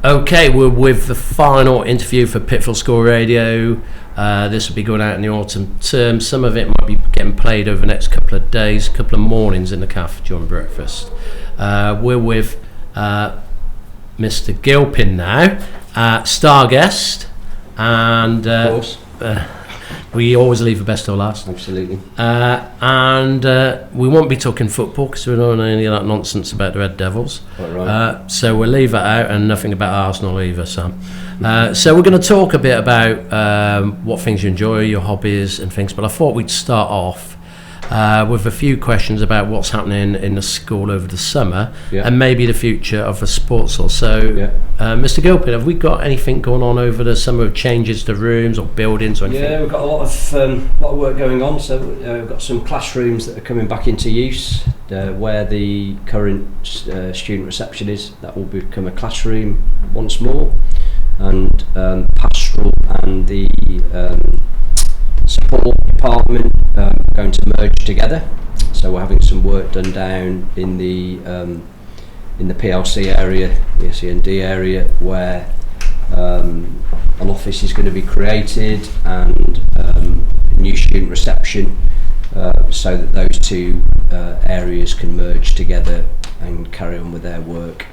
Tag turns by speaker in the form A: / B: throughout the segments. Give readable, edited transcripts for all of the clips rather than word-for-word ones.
A: Okay, we're with the final interview for Pitfield School Radio. This will be going out in the autumn term. Some of it might be getting played over the next couple of days, couple of mornings in the cafe during breakfast. We're with Mr. Gilpin now, star guest, and
B: of course.
A: We always leave the best till last.
B: Absolutely.
A: And we won't be talking football because we don't know any of that nonsense about the Red Devils.
B: Quite right.
A: So we'll leave that out, and nothing about Arsenal either, Sam. So we're going to talk a bit about what things you enjoy, your hobbies and things, but I thought we'd start off with a few questions about what's happening in the school over the summer, and maybe the future of the sports hall. So, Mr. Gilpin, have we got anything going on over the summer of changes to rooms or buildings or anything?
B: Yeah, we've got a lot of work going on. So we've got some classrooms that are coming back into use, where the current student reception is. That will become a classroom once more, and pastoral and the support department going to merge together. So we're having some work done down in the PLC area, the SEND area, where an office is going to be created and new student reception, so that those two areas can merge together and carry on with their work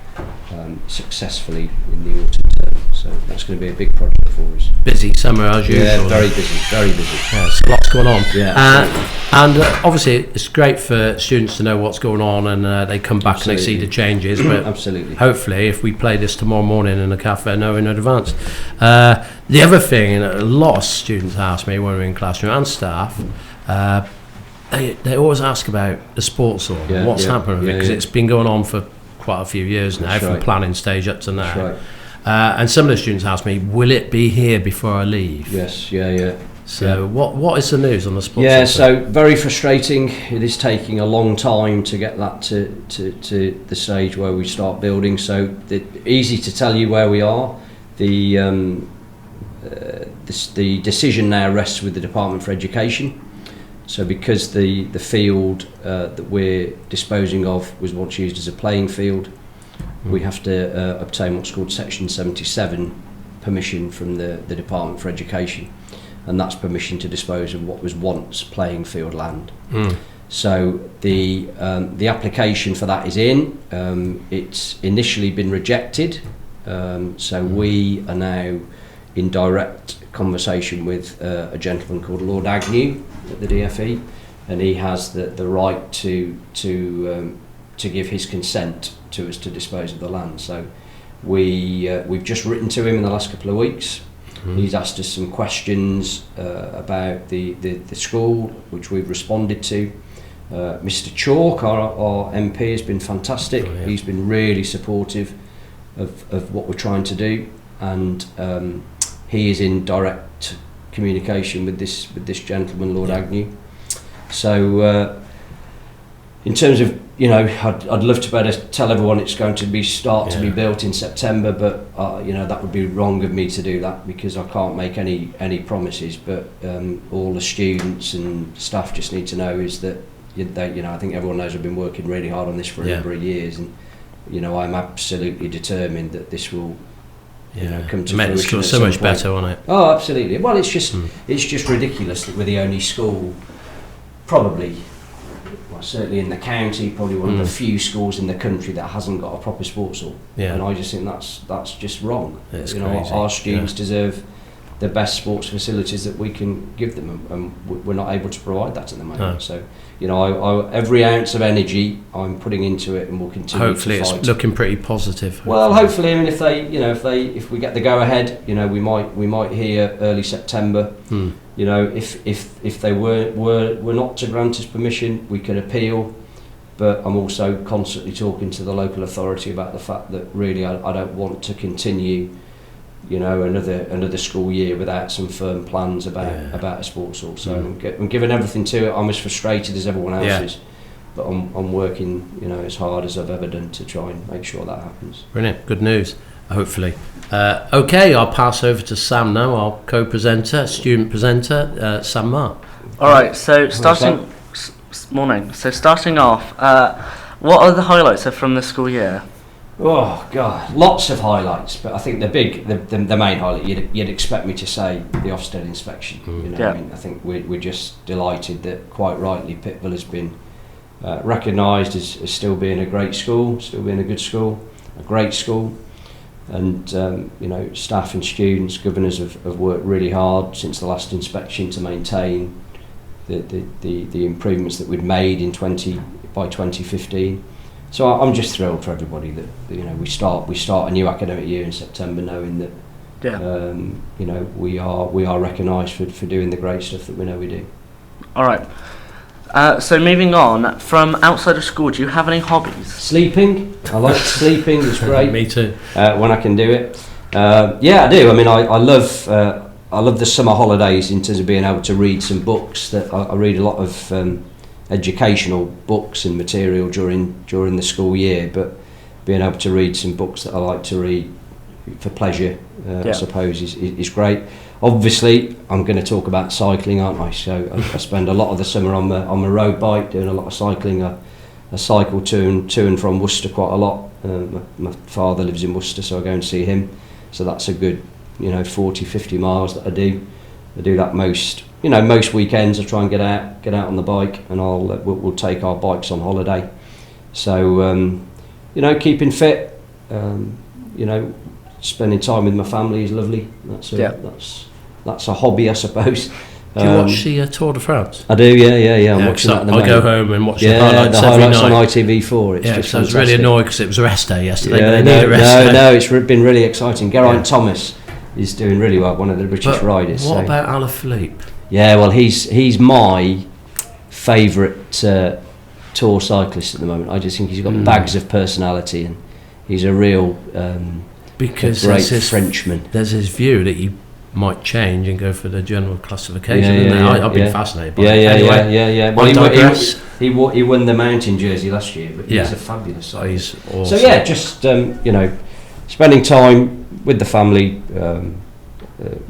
B: successfly in the autumn term. So that's going to be a big project for us.
A: Busy summer as usual.
B: Yeah, very busy.
A: Yeah, so lots going on.
B: Yeah,
A: and obviously it's great for students to know what's going on, and they come back and they see the changes. But
B: absolutely.
A: Hopefully, if we play this tomorrow morning in the cafe, know in advance. The other thing, and a lot of students ask me when we're in classroom and staff, they always ask about the sports hall, what's happening with it, because it's been going on for quite a few years now, from planning stage up to now.
B: That's right.
A: And some of the students ask me, will it be here before I leave?
B: Yes,
A: So what is the news on the sports?
B: Yeah, so very frustrating. It is taking a long time to get that to the stage where we start building. So easy to tell you where we are. The decision now rests with the Department for Education. So because the field that we're disposing of was once used as a playing field, we have to obtain what's called Section 77 permission from the Department for Education, and that's permission to dispose of what was once playing field land. So the application for that is in. It's initially been rejected, so we are now in direct conversation with a gentleman called Lord Agnew at the DFE, and he has the right to give his consent to us to dispose of the land. So we've just written to him in the last couple of weeks. He's asked us some questions about the school, which we've responded to. Mr. Chalk, our MP, has been fantastic. He's been really supportive of what we're trying to do, and he is in direct communication with this gentleman, Lord Agnew. So in terms of, I'd love to be able to tell everyone it's going to be to be built in September, but that would be wrong of me to do that, because I can't make any promises. But all the students and staff just need to know is that I think everyone knows I've been working really hard on this for a number of years, and I'm absolutely determined that this will come to fruition.
A: It's so much better, won't it?
B: Oh, absolutely. Well, it's just ridiculous that we're the only school, probably, certainly in the county, probably one of the few schools in the country that hasn't got a proper sports hall. And I just think that's just wrong.
A: It's
B: crazy. Our students deserve the best sports facilities that we can give them, and we're not able to provide that at the moment. So every ounce of energy I'm putting into it, and we'll continue.
A: Hopefully
B: to fight.
A: It's looking pretty positive.
B: Well, hopefully, I mean, if we get the go ahead, we might hear early September. If they were not to grant us permission, we could appeal. But I'm also constantly talking to the local authority about the fact that really I don't want to continue, another school year without some firm plans about a sports hall. So I'm giving everything to it. I'm as frustrated as everyone else is, but I'm working, as hard as I've ever done to try and make sure that happens.
A: Brilliant, good news. Hopefully. Okay, I'll pass over to Sam now, our co-presenter, student presenter, Sam Mark.
C: All right. So starting off, what are the highlights from the school year?
B: Oh God, lots of highlights, but I think the main highlight you'd expect me to say the Ofsted inspection. You know, I mean, I think we're just delighted that quite rightly Pittville has been recognised as still being a great school, still being a good school, a great school, and you know, staff and students, governors have worked really hard since the last inspection to maintain the improvements that we'd made by 2015. So I'm just thrilled for everybody that you know we start a new academic year in September, knowing that you know we are recognised for doing the great stuff that we know we do.
C: All right. So moving on, from outside of school, do you have any hobbies?
B: Sleeping. I like sleeping. It's great.
A: Me too.
B: When I can do it. Yeah, I do. I mean, I love the summer holidays in terms of being able to read some books. That I read a lot of educational books and material during the school year, but being able to read some books that I like to read for pleasure, I suppose, is great. Obviously, I'm going to talk about cycling, aren't I? So I spend a lot of the summer on my road bike, doing a lot of cycling. I cycle to and from Worcester quite a lot. My father lives in Worcester, so I go and see him. So that's a good, 40, 50 miles that I do. I do that most weekends. I try and get out on the bike, and we'll take our bikes on holiday. So, keeping fit, spending time with my family is lovely. That's a hobby, I suppose.
A: Do you watch the Tour de France?
B: I do, yeah. I'm watching that at the moment.
A: I go home and watch the highlights
B: the
A: every
B: highlights
A: night.
B: on ITV4. It's just
A: I was really annoyed because it was rest day yesterday.
B: Yeah,
A: they need a rest day.
B: No, it's been really exciting. Geraint Thomas is doing really well, one of the British riders.
A: What about Alaphilippe?
B: Yeah, well, he's my favourite tour cyclist at the moment. I just think he's got bags of personality, and he's a real
A: because
B: great Frenchman.
A: There's his view that he might change and go for the general classification. I've been fascinated by it.
B: Yeah. Well, he won the mountain jersey last year, but he's a fabulous cyclist.
A: He's awesome.
B: So yeah, just spending time with the family,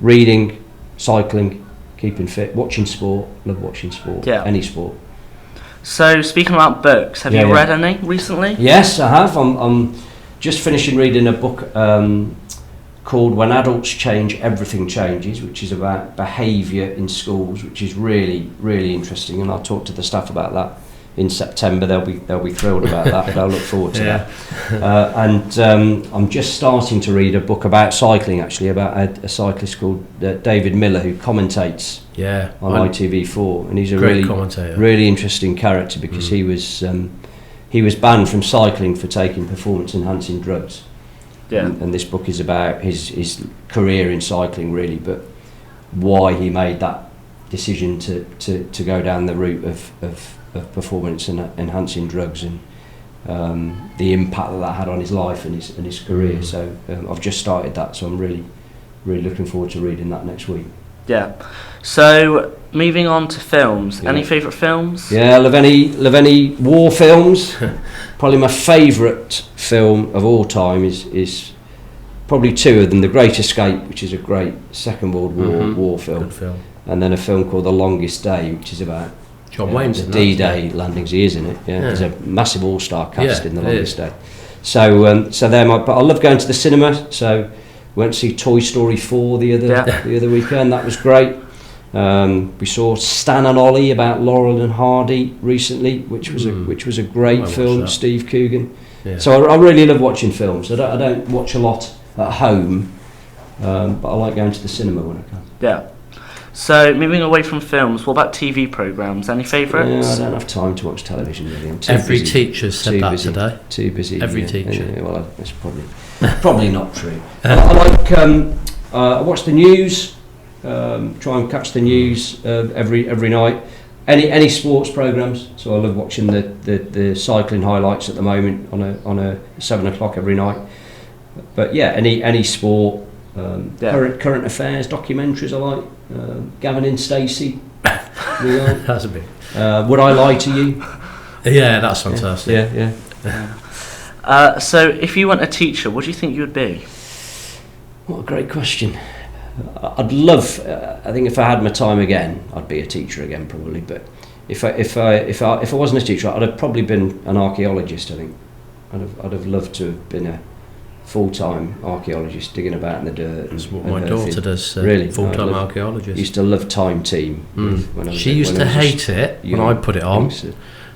B: reading, cycling, keeping fit, watching sport. Love watching sport. Yeah. Any sport.
C: So speaking about books, have you read any recently?
B: Yes, I have. I'm just finishing reading a book called When Adults Change, Everything Changes, which is about behaviour in schools, which is really, really interesting. And I'll talk to the staff about that in September. They'll be thrilled about that. They'll look forward to that. And I'm just starting to read a book about cycling, actually, about a cyclist called David Miller, who commentates on ITV4, and he's a really interesting character because he was banned from cycling for taking performance enhancing drugs. Yeah. And this book is about his career in cycling, really, but why he made that decision to go down the route of performance enhancing drugs, and the impact that had on his life and his career. So I've just started that, so I'm really looking forward to reading that next week. Yeah.
C: So moving on to films, any favourite films?
B: Yeah, I love any war films. Probably my favourite film of all time is probably two of them. The Great Escape, which is a great Second World War war film.
A: Good film.
B: And then a film called The Longest Day, which is about
A: John Wayne's
B: the D-Day landings. He is in it. Yeah. There's a massive all-star cast in The Longest Day. So but I love going to the cinema. So went to see Toy Story 4 the other weekend. That was great. We saw Stan and Ollie about Laurel and Hardy recently, which was a great film. Steve Coogan. Yeah. So I really love watching films. I don't watch a lot at home, but I like going to the cinema when I can.
C: Yeah. So moving away from films, what about TV programmes? Any favourites?
B: Yeah, I don't have time to watch television really. I'm too
A: Every
B: busy.
A: teacher said that
B: busy.
A: Today.
B: Too busy.
A: Every teacher.
B: Yeah, well, that's probably not true. I like I watch the news. Try and catch the news every night. Any sports programmes. So I love watching the cycling highlights at the moment on a 7 o'clock every night. But yeah, any sport, current affairs, documentaries I like. Gavin and Stacey.
A: That's a bit.
B: Would I Lie to You?
A: Yeah, that's fantastic.
C: Yeah. So if you weren't a teacher, what do you think you would be?
B: What a great question. I'd love. I think if I had my time again, I'd be a teacher again probably. But if I wasn't a teacher, I'd have probably been an archaeologist. I think. I'd have loved to have been a full-time archaeologist digging about in the dirt.
A: That's what
B: and
A: my daughter
B: earthing.
A: does,
B: Really?
A: full-time
B: I
A: archaeologist.
B: used to love Time Team. When I was
A: She
B: a-
A: used
B: when
A: to
B: I was a
A: hate it when
B: young
A: I put it on.
B: youngster.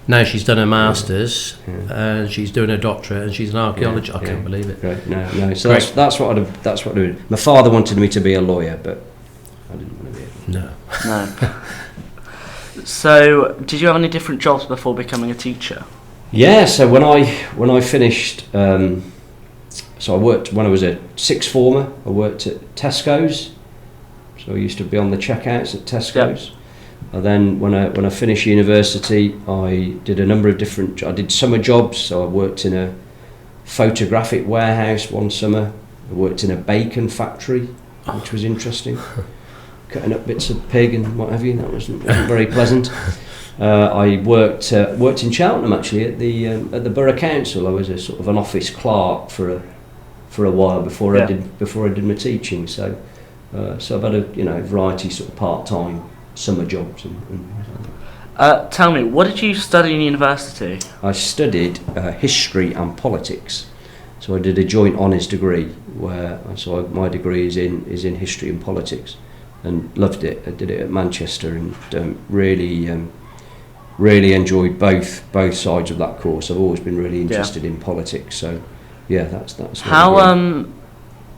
A: Now she's done her masters
B: Yeah.
A: and she's doing her doctorate and she's an archaeologist. I can't believe it.
B: Great. No. So
A: Great.
B: that's what I'd do. My father wanted me to be a lawyer, but I didn't want to be.
A: No.
C: No. So, did you have any different jobs before becoming a teacher?
B: Yeah. So when I finished, so I worked when I was a sixth former. I worked at Tesco's. So I used to be on the checkouts at Tesco's. And then when I finished university, I did a number of different. I did summer jobs. So I worked in a photographic warehouse one summer. I worked in a bacon factory, which was interesting. Cutting up bits of pig and what have you. That wasn't very pleasant. I worked in Cheltenham actually at the Borough Council. I was a sort of an office clerk for a while before I did my teaching. So I've had a variety sort of part-time summer jobs.
C: Tell me, what did you study in university?
B: I studied history and politics. So I did a joint honours degree my degree is in history and politics, and loved it. I did it at Manchester and really enjoyed both sides of that course. I've always been really interested in politics. So yeah, that's what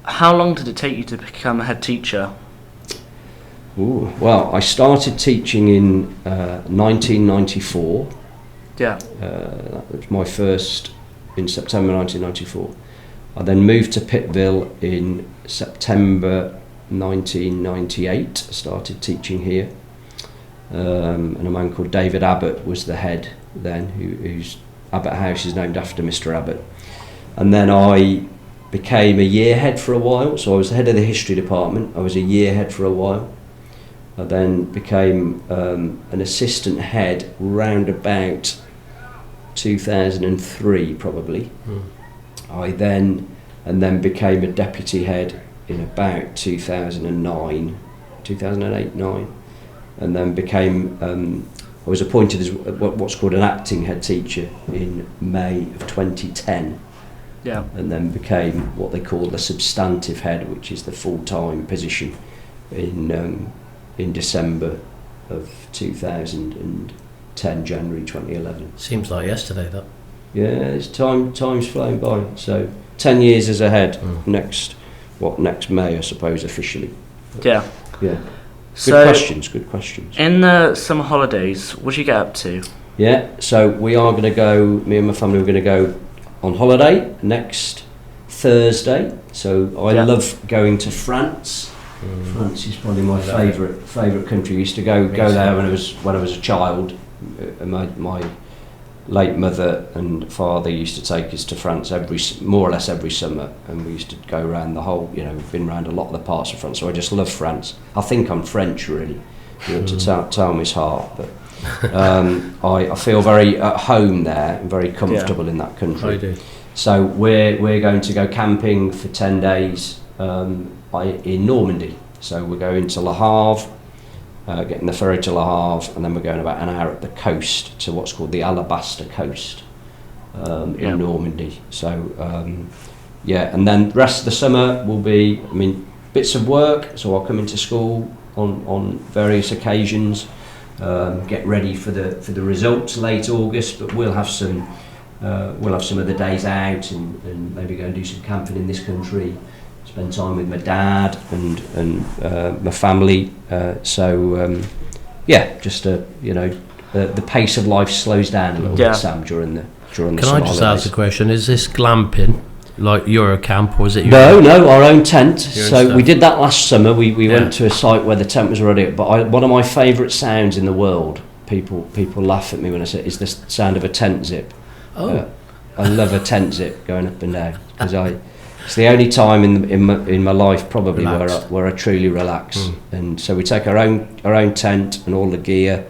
C: how long did it take you to become a head teacher?
B: Ooh, well, I started teaching in 1994.
C: Yeah.
B: That was my first in September 1994. I then moved to Pittville in September 1998. I started teaching here. And a man called David Abbott was the head then, whose Abbott House is named after Mr. Abbott. And then I became a year head for a while, so I was the head of the history department. I was a year head for a while. I then became an assistant head round about 2003 probably. I then became a deputy head in about 2008-9, and then became I was appointed as what's called an acting head teacher in May of 2010.
C: Yeah.
B: And then became what they call the substantive head, which is the full-time position in December of 2010, January 2011.
A: Seems like yesterday, that.
B: Yeah, time's flown by. So 10 years as a head. Next May, I suppose, officially.
C: Yeah.
B: Yeah. Good questions.
C: In the summer holidays, what did you get up to?
B: Yeah, so we are going to go, me and my family are going to go on holiday next Thursday. So I love going to France. France is probably my favourite country. I used to go there when I was a child. My late mother and father used to take us to France more or less every summer, and we used to go around the whole. We've been around a lot of the parts of France. So I just love France. I think I'm French really, to tell me his heart, but I feel very at home there and very comfortable in that country.
A: I do.
B: So we're going to go camping for 10 days in Normandy. So we're going to Le Havre, getting the ferry to Le Havre, and then we're going about an hour up the coast to what's called the Alabaster Coast in Normandy. So and then the rest of the summer will be, bits of work. So I'll come into school on various occasions, get ready for the results late August, but we'll have some of the days out and maybe go and do some camping in this country, spend time with my dad and my family. The pace of life slows down a little bit, Sam, during the
A: Can
B: summer
A: I just
B: holidays.
A: ask a question? Is this glamping like Eurocamp, or is it?
B: No, our own tent.
A: Your own
B: So
A: stuff.
B: we did that last summer. We went to a site where the tent was already up. But one of my favourite sounds in the world, people laugh at me when I say it, is the sound of a tent zip.
A: Oh.
B: I love a tent zip going up and down because it's the only time in my life probably where I truly relax. And so we take our own tent and all the gear.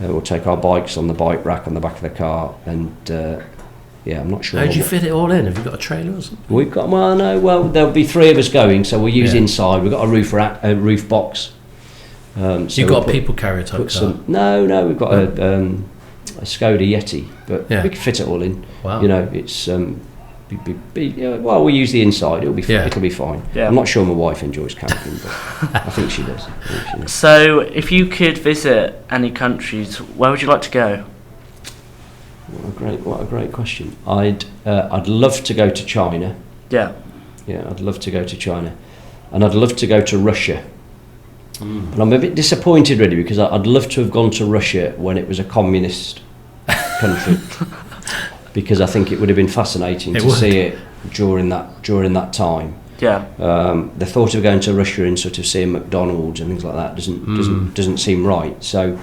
B: We'll take our bikes on the bike rack on the back of the car, and I'm not sure.
A: How do you fit it all in? Have you got a trailer or something?
B: We've got there'll be three of us going, so we'll use inside. We've got a roof box.
A: So you've got a people carrier type car?
B: No, we've got a Skoda Yeti, but
A: Yeah.
B: we can fit it all in.
A: Wow.
B: You know, it's well, we use the inside. It'll be fine.
C: Yeah.
B: I'm not sure my wife enjoys camping, but I think she does.
C: So, if you could visit any countries, where would you like to go?
B: What a great question. I'd love to go to China.
C: Yeah.
B: Yeah, I'd love to go to China, and I'd love to go to Russia. But I'm a bit disappointed, really, because I'd love to have gone to Russia when it was a communist country, because I think it would have been fascinating to see it during that time.
C: Yeah.
B: The thought of going to Russia and sort of seeing McDonald's and things like that doesn't seem right. So,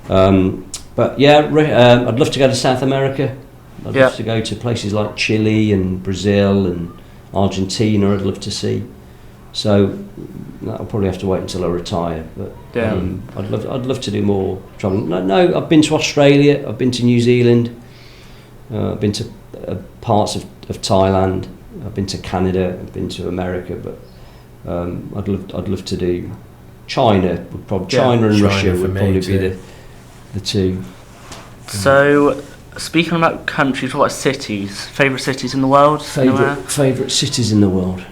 B: but yeah, I'd love to go to South America. I'd love to go to places like Chile and Brazil and Argentina. I'd love to see. So that'll probably have to wait until I retire. But I'd love to do more travelling. No, I've been to Australia. I've been to New Zealand. I've been to parts of Thailand. I've been to Canada. I've been to America. But I'd love to do China. China and Russia would probably be the two.
C: So, speaking about countries, what about cities? Favourite cities in the world?
B: Favourite cities in the world.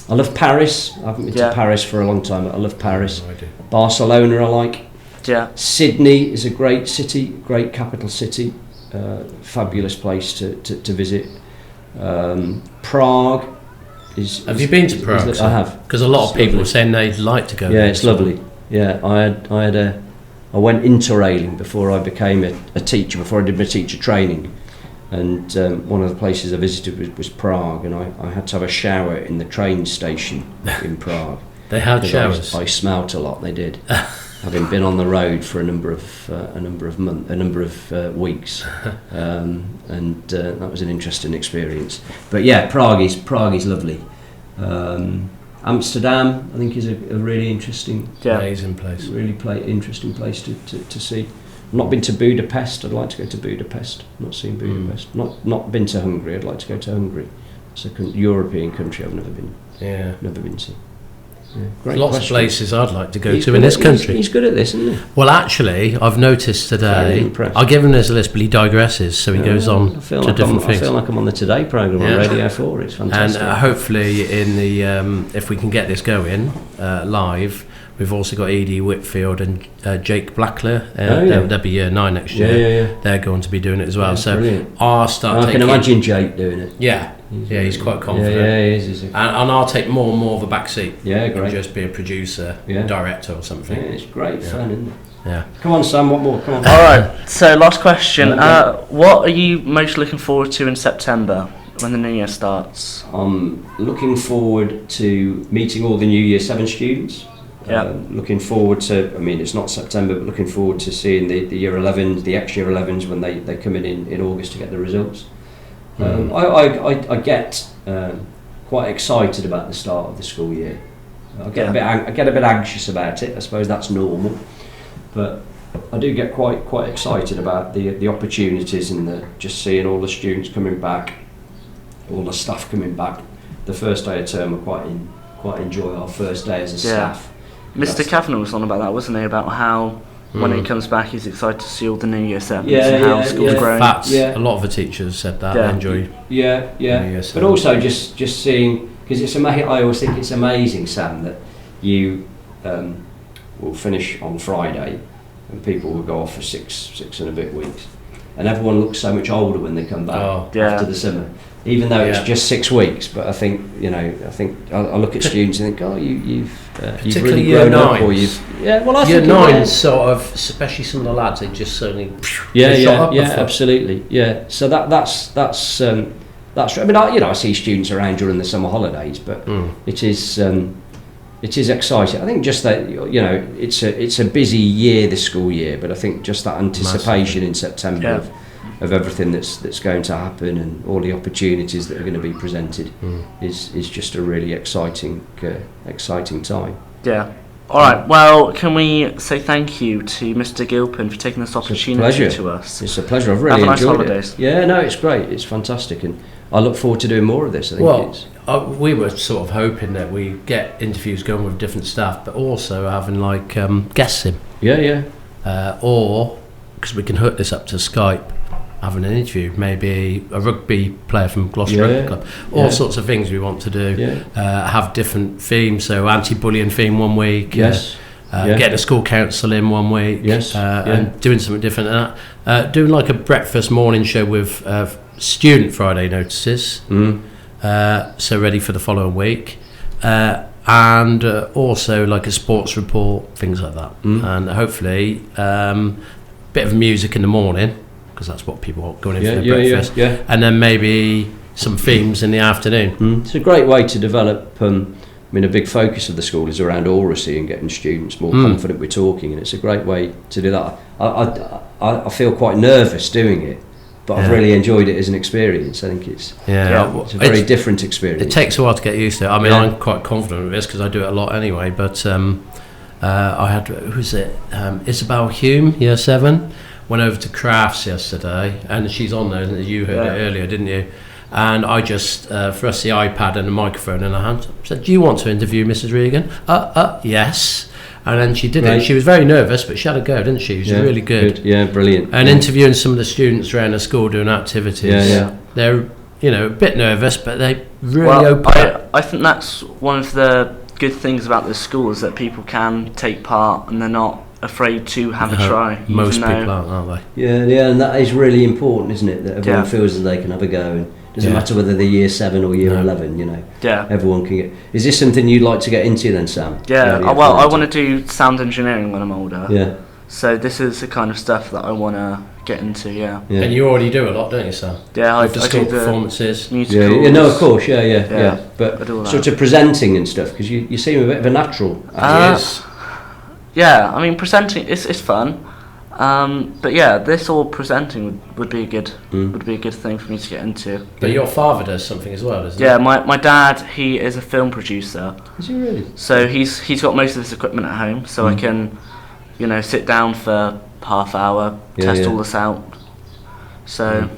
B: I love Paris. I haven't been to Paris for a long time, but I love Paris.
A: No idea.
B: Barcelona I like.
C: Yeah.
B: Sydney is a great city, great capital city. Fabulous place to visit. Prague is...
A: Have you been to Prague?
B: I have.
A: Because a lot of people
B: lovely.
A: are saying they'd like to go.
B: Yeah, it's lovely. Yeah, I went interrailing before I became a teacher, before I did my teacher training. And one of the places I visited was Prague, and I had to have a shower in the train station in Prague.
A: They had showers.
B: I smelt a lot. They did, having been on the road for a number of weeks, and that was an interesting experience. But yeah, Prague is lovely. Amsterdam, I think, is a really interesting,
A: amazing place.
B: Really interesting place to see. I've not been to Budapest. I'd like to go to Budapest. Not seen Budapest. Not been to Hungary. I'd like to go to Hungary. It's a European country I've never been.
A: Yeah.
B: Never been to. Yeah. Great
A: Lots
B: question.
A: of places I'd like to go to in this country.
B: He's good at this, isn't he?
A: Well, actually, I've noticed today. I'll give him this list, but he digresses, so he goes on to different things.
B: I feel like I'm on the Today programme on Radio 4. It's fantastic.
A: And hopefully, in the if we can get this going live, we've also got Edie Whitfield and Jake Blackler. They'll be year 9 next year.
B: Yeah.
A: They're going to be doing it as well. So
B: brilliant.
A: I'll start.
B: I can imagine Jake doing it.
A: Yeah, he's quite confident.
B: Yeah, he is.
A: And I'll take more and more of a back seat.
B: Yeah, great.
A: And just be a producer, director or something.
B: Yeah, it's great fun, isn't it?
A: Yeah.
B: Come on, Sam. What more? Come on.
C: All right. So, last question. What are you most looking forward to in September when the new year starts?
B: I'm looking forward to meeting all the new Year 7 students. Looking forward to, I mean, it's not September, but looking forward to seeing the Year 11s, the ex-Year 11s when they come in August to get the results. I get quite excited about the start of the school year. I get a bit anxious about it. I suppose that's normal, but I do get quite excited about the opportunities and just seeing all the students coming back, all the staff coming back. The first day of term, I quite enjoy our first day as a staff.
C: Mr. Kavanagh was on about that, wasn't he? About how when he comes back, he's excited to see all the new year 7s and how school's growing.
A: A lot of the teachers said that. They enjoy.
B: Yeah. But also just seeing, because it's amazing. I always think it's amazing, Sam, that you will finish on Friday and people will go off for six and a bit weeks, and everyone looks so much older when they come back after the summer. Even though it's just 6 weeks, but I think I look at students and think, oh, you've really grown up, or you've I
A: Year
B: think
A: 9 sort of, especially some of the lads, they just suddenly shot up
B: absolutely, So that's right. I mean, I see students around during the summer holidays, but it is exciting. I think just that it's a busy year, this school year, but I think just that anticipation in September of everything that's going to happen and all the opportunities that are going to be presented is just a really exciting time.
C: Yeah. All right. Well, can we say thank you to Mr. Gilpin for taking this opportunity to us?
B: It's a pleasure. I've really
C: enjoyed
B: holidays. It. Yeah, no, it's great. It's fantastic, and I look forward to doing more of this. I think
A: we were sort of hoping that we get interviews going with different staff, but also having like guests in.
B: Yeah.
A: Or because we can hook this up to Skype, having an interview, maybe a rugby player from Gloucester Rugby Club, all sorts of things we want to do. Have different themes, so anti-bullying theme one week, getting a school council in one week, and doing something different than that. Doing like a breakfast morning show with student Friday notices, so ready for the following week, and also like a sports report, things like that, and hopefully bit of music in the morning, because that's what people want going in for their breakfast, and then maybe some themes in the afternoon.
B: It's a great way to develop. I mean, a big focus of the school is around oracy and getting students more confident with talking, and it's a great way to do that. I feel quite nervous doing it, but I've really enjoyed it as an experience. I think it's a very different experience.
A: It takes a while to get used to it. I mean, I'm quite confident with this because I do it a lot anyway, but I had, who's it, Isabel Hume, year 7, went over to Crafts yesterday, and she's on there, isn't it? You heard it earlier, didn't you? And I just thrust the iPad and the microphone in her hand, said, "Do you want to interview Mrs. Regan?" Yes. And then she did it. She was very nervous, but she had a go, didn't she? She was really good.
B: Yeah, brilliant.
A: And interviewing some of the students around the school doing activities. They're, a bit nervous, but they really open up.
C: I think that's one of the good things about this school, is that people can take part and they're not afraid to have a try.
A: Most people aren't they?
B: Yeah, and that is really important, isn't it? That everyone feels that they can have a go, and doesn't matter whether they're year 7 or year 11. Everyone can get. Is this something you'd like to get into then, Sam?
C: I want to do sound engineering when I'm older.
B: Yeah.
C: So this is the kind of stuff that I want to get into.
A: And you already do a lot, don't you, Sam?
C: Yeah,
A: with the school performances,
C: musicals.
B: No, of course, But sort of presenting and stuff, because you seem a bit of a natural.
C: Yeah, I mean, presenting it's fun, but this all presenting would be a good thing for me to get into.
A: But your father does something as well, doesn't he?
C: Yeah, my dad, he is a film producer.
B: Is he really?
C: So he's got most of this equipment at home, so I can, sit down for half hour, test all this out. So.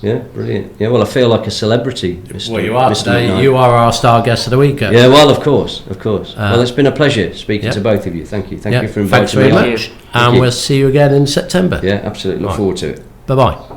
B: Yeah, brilliant. Yeah, well, I feel like a celebrity.
A: Well, you are today. You are our star guest of the week.
B: Yeah, well, of course. Well, it's been a pleasure speaking to both of you. Thank you. Thank you for inviting me.
A: Thanks very much. And we'll see you again in September.
B: Yeah, absolutely. Look forward to it.
A: Bye-bye.